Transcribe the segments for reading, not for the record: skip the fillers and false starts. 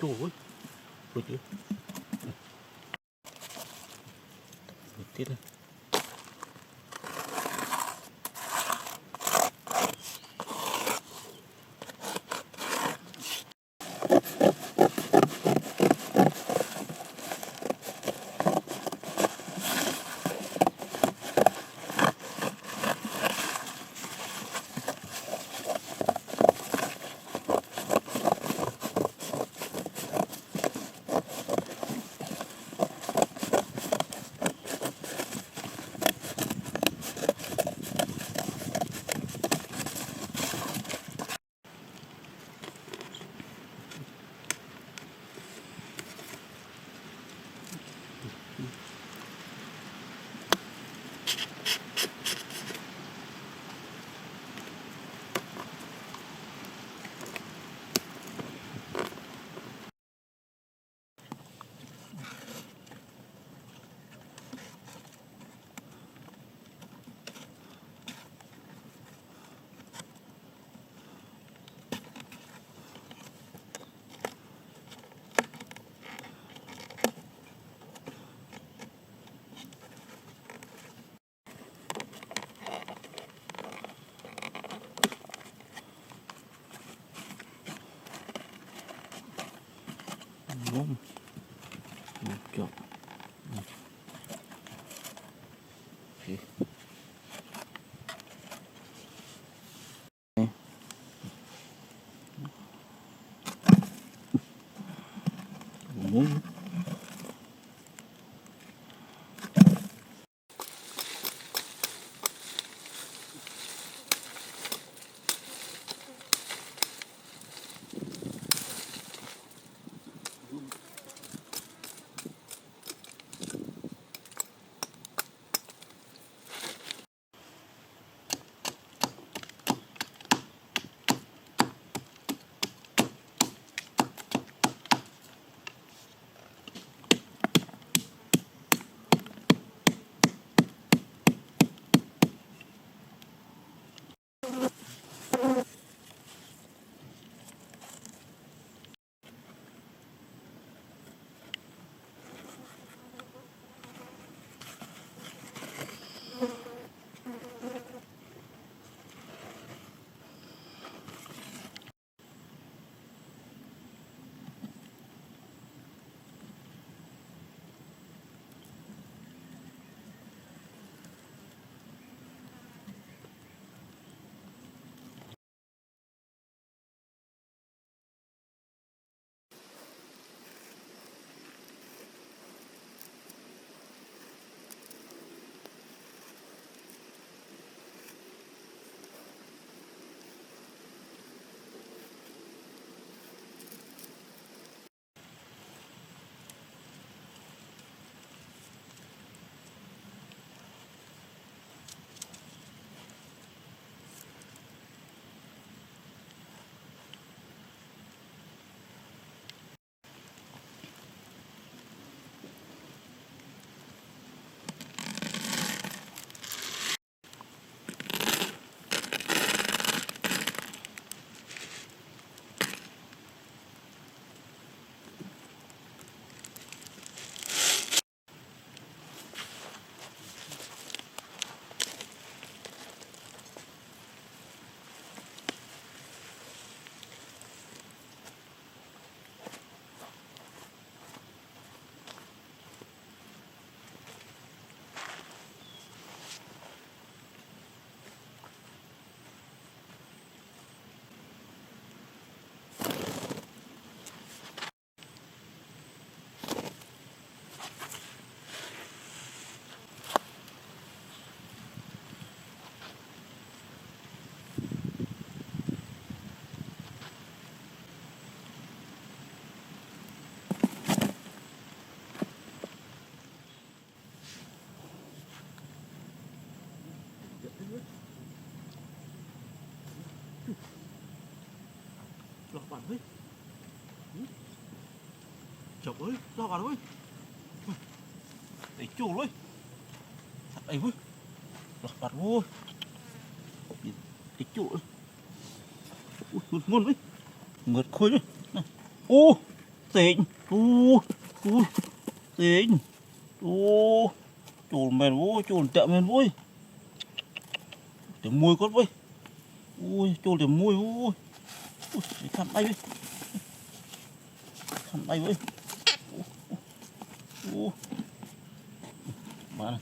Trời ơi, rồi chứ. Tiếp này. Ngon. Kiểu. Ngon. bạn ơi. Chọc ơi, lo bạn ơi. Để chủ ơi. Thật ấy ơi. Lo bạn ơi. Để chủ ơi. Ui, ngon đấy. Ngợt khôi đấy. Ô, tỉnh. Ô, tỉnh. Ô, chuồn mền vô, chuồn chậm mền vui. Để mùi con với. Ui, chuồn để mùi ui. Ui, để thăm tay với. Thăm tay với. Ô, mà này.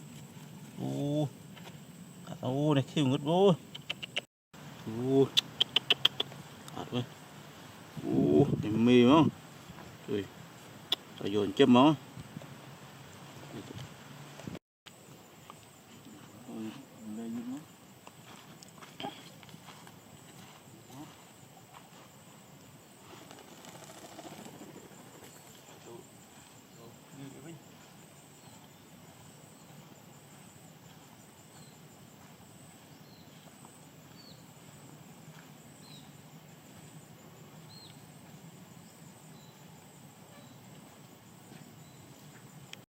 Ô, cả tao này khiêu ngất vô. Ô, hạt với. Ô, để mì không? Ui, tao dồn chấm máu.